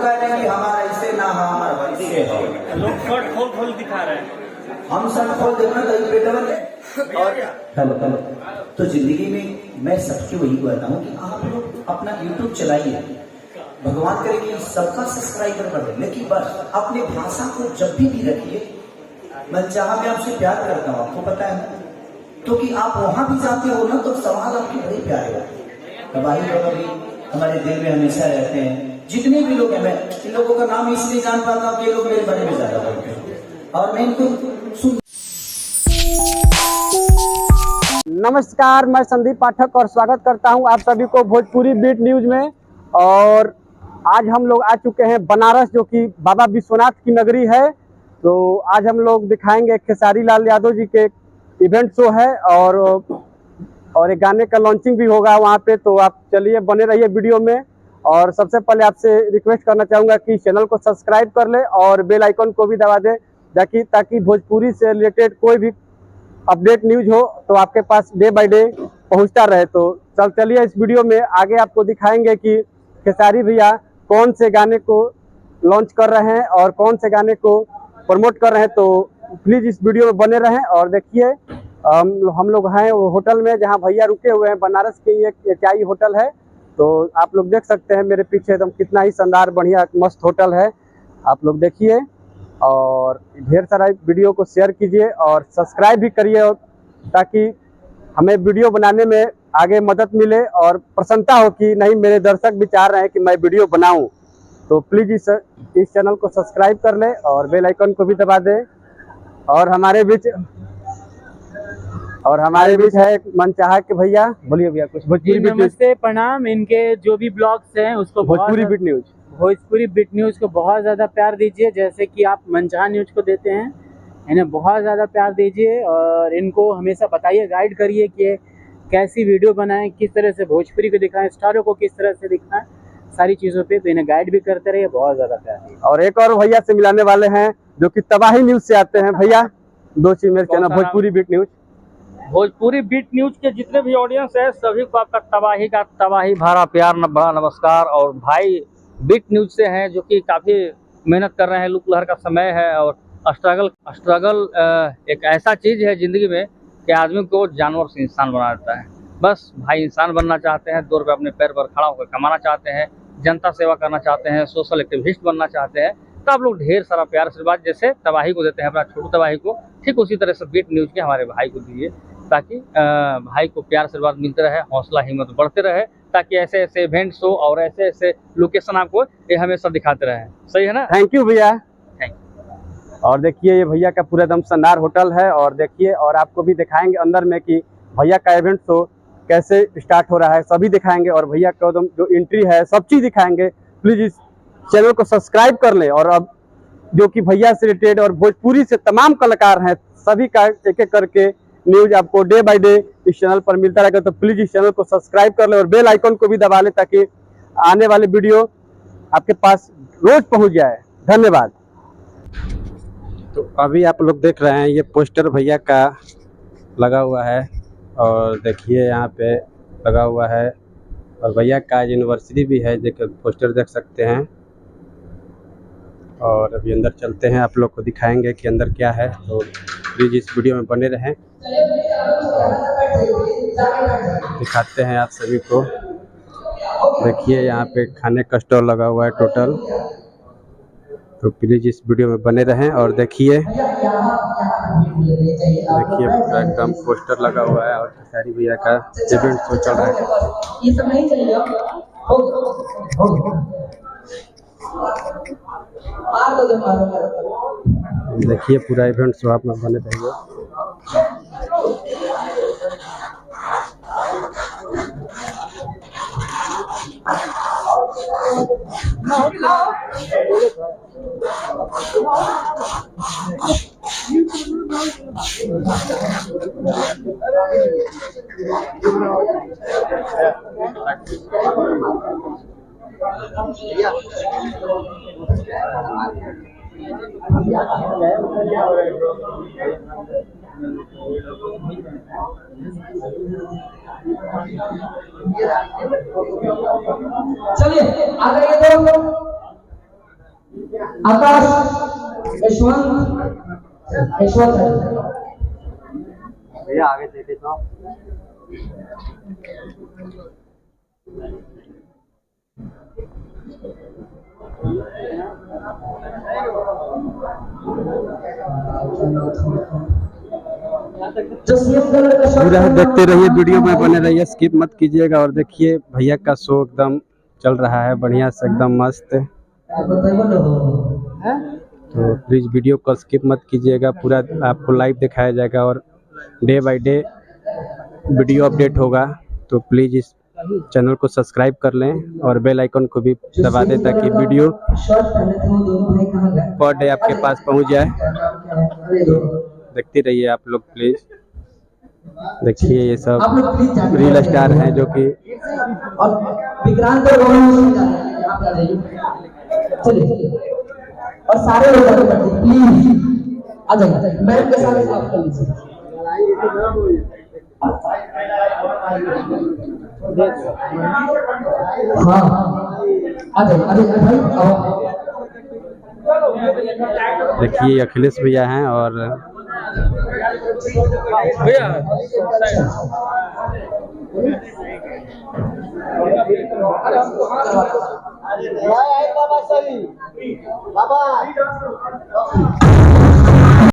कह रहे हैं कि हमारा इसे ना हमारा वैसे हो। लोग शर्ट खोल दिखा रहे हैं, हम शर्ट खोल देखना तो पेट और हेलो हेलो। तो जिंदगी में मैं सबसे वही कहता हूँ कि आप लोग अपना यूट्यूब चलाइए, भगवान करे कि सबका सब्सक्राइबर बढ़े, लेकिन बस अपने भाषा को जब भी रखिए। मैं चाहा मैं आपसे प्यार करता हूँ, आपको पता है ना, तो कि आप वहां भी जाते हो ना तो सवाल आपके बड़े प्यारे होते हैं। तबाही लोग भी हमारे दिल में हमेशा रहते हैं। जितने भी लोग हैं, मैं इन लोगों का नाम इसलिए जान पाता हूँ कि ये लोग मेरे बारे में ज्यादा बोलते हैं और मैं इनको सुन। नमस्कार, मैं संदीप पाठक और स्वागत करता हूं आप सभी को भोजपुरी बीट न्यूज में। और आज हम लोग आ चुके हैं बनारस, जो कि बाबा विश्वनाथ की नगरी है। तो आज हम लोग दिखाएंगे खेसारी लाल यादव जी के इवेंट शो है और एक गाने का लॉन्चिंग भी होगा वहां पे। तो आप चलिए बने रहिए वीडियो में। और सबसे पहले आपसे रिक्वेस्ट करना चाहूँगा कि चैनल को सब्सक्राइब कर ले और बेल आइकन को भी दबा दे, ताकि भोजपुरी से रिलेटेड कोई भी अपडेट न्यूज हो तो आपके पास डे बाय डे पहुंचता रहे। तो चलिए इस वीडियो में आगे आपको दिखाएंगे कि खेसारी भैया कौन से गाने को लॉन्च कर रहे हैं और कौन से गाने को प्रमोट कर रहे हैं। तो प्लीज़ इस वीडियो में बने रहें और देखिए। हम लोग हैं वो होटल में जहां भैया रुके हुए हैं। बनारस के ये एचआई होटल है। तो आप लोग देख सकते हैं मेरे पीछे एकदम कितना ही शानदार बढ़िया मस्त होटल है। आप लोग देखिए और ढेर सारा वीडियो को शेयर कीजिए और सब्सक्राइब भी करिए, ताकि हमें वीडियो बनाने में आगे मदद मिले और प्रसन्नता हो कि नहीं, मेरे दर्शक भी चाह रहे हैं कि मैं वीडियो बनाऊं। तो प्लीज़ इस चैनल को सब्सक्राइब कर ले और बेल आइकन को भी दबा दे। और हमारे बीच है एक मनचाहा के भैया। बोलिए भैया कुछ भोजपुरी बीट न्यूज। नमस्ते, प्रणाम। इनके जो भी ब्लॉग्स हैं उसको भोजपुरी बीट न्यूज को बहुत ज़्यादा प्यार दीजिए, जैसे कि आप मनचाहा न्यूज को देते हैं। इन्हें बहुत ज़्यादा प्यार दीजिए और इनको हमेशा बताइए, गाइड करिए कि कैसी वीडियो बनाएं, किस तरह से भोजपुरी को दिखाएं, स्टारों को किस तरह से दिखाएं, सारी चीज़ों पे। तो इन्हें गाइड भी करते रहिए, बहुत ज़्यादा प्यार दीजिए। और एक और भैया से मिलाने वाले हैं जो कि तबाही न्यूज से आते हैं। भैया दो चीज मेरे channel Bhojpuri beat news. Bhojpuri beat news के जितने भी ऑडियंस है सभी को आपका तबाही भरा प्यार बड़ा नमस्कार। और भाई बीट न्यूज से हैं जो कि काफ़ी मेहनत कर रहे हैं। लूप लहर का समय है और स्ट्रगल एक ऐसा चीज़ है ज़िंदगी में कि आदमी को जानवर से इंसान बना देता है। बस भाई इंसान बनना चाहते हैं, 2 रुपये अपने पैर पर खड़ा होकर कमाना चाहते हैं, जनता सेवा करना चाहते हैं, सोशल एक्टिविस्ट बनना चाहते हैं। तो आप लोग ढेर सारा प्यार आशीर्वाद जैसे तबाही को देते हैं अपना छोटू तबाही को, ठीक उसी तरह से बीट न्यूज के हमारे भाई को दीजिए, ताकि भाई को प्यार आशीर्वाद मिलते रहे, हौसला हिम्मत बढ़ते रहे, ताकि ऐसे ऐसे इवेंट शो और ऐसे ऐसे लोकेशन आपको ये हमेशा दिखाते रहे। सही है ना? थैंक यू भैया। Thank you. और देखिए ये भैया का पूरा एकदम शानदार होटल है। और देखिए और आपको भी दिखाएंगे अंदर में कि भैया का इवेंट शो कैसे स्टार्ट हो रहा है, सभी दिखाएंगे। और भैया का एकदम जो एंट्री है सब चीज़ दिखाएंगे। प्लीज़ इस चैनल को सब्सक्राइब कर लें। और अब जो कि भैया से रिलेटेड और भोजपुरी से तमाम कलाकार हैं, सभी का एक एक करके न्यूज आपको डे बाय डे इस चैनल पर मिलता रहेगा। तो प्लीज़ इस चैनल को सब्सक्राइब कर ले और बेल आइकन को भी दबा ले, ताकि आने वाले वीडियो आपके पास रोज पहुंच जाए। धन्यवाद। तो अभी आप लोग देख रहे हैं ये पोस्टर भैया का लगा हुआ है। और देखिए यहाँ पे लगा हुआ है और भैया का यूनिवर्सिटी भी है, देखिए पोस्टर देख सकते हैं। और अभी अंदर चलते हैं, आप लोग को दिखाएंगे कि अंदर क्या है। तो प्लीज़ इस वीडियो में बने रहें, दिखाते हैं आप सभी को। देखिए यहाँ पे खाने का स्टॉल लगा हुआ है टोटल। तो प्लीज़ इस वीडियो में बने रहें और देखिए एकदम पोस्टर लगा हुआ है और खेसारी भैया का इवेंट शो चल रहा है। देखिए पूरा इवेंट शो आप में बने रहिए। चलिए आ जाइए दोस्तों। आकाश यशवंत भैया आगे देखे तो पूरा देखते रहिए, वीडियो में बने रहिए, स्किप मत कीजिएगा। और देखिए भैया का शो एकदम चल रहा है बढ़िया से, एकदम मस्त। तो प्लीज़ वीडियो को स्किप मत कीजिएगा, पूरा आपको लाइव दिखाया जाएगा और day by day video update होगा। तो प्लीज़ इस चैनल को सब्सक्राइब कर लें और बेल आइकन को भी दबा दें ताकि वीडियो पर डे आपके पास पहुंच जाए। देखते रहिए आप लोग प्लीज़। देखिए ये सब रील स्टार हैं जो कि और विक्रांत और रोहन आप आ जाइए, चलिए और सारे लोग आगे बढ़िए प्लीज आ जाइए, मैम के साथ आप कर लीजिए। हाँ आ जाइए भाई आओ। देखिए अखिलेश भैया हैं और भैया बाबा सही बाबा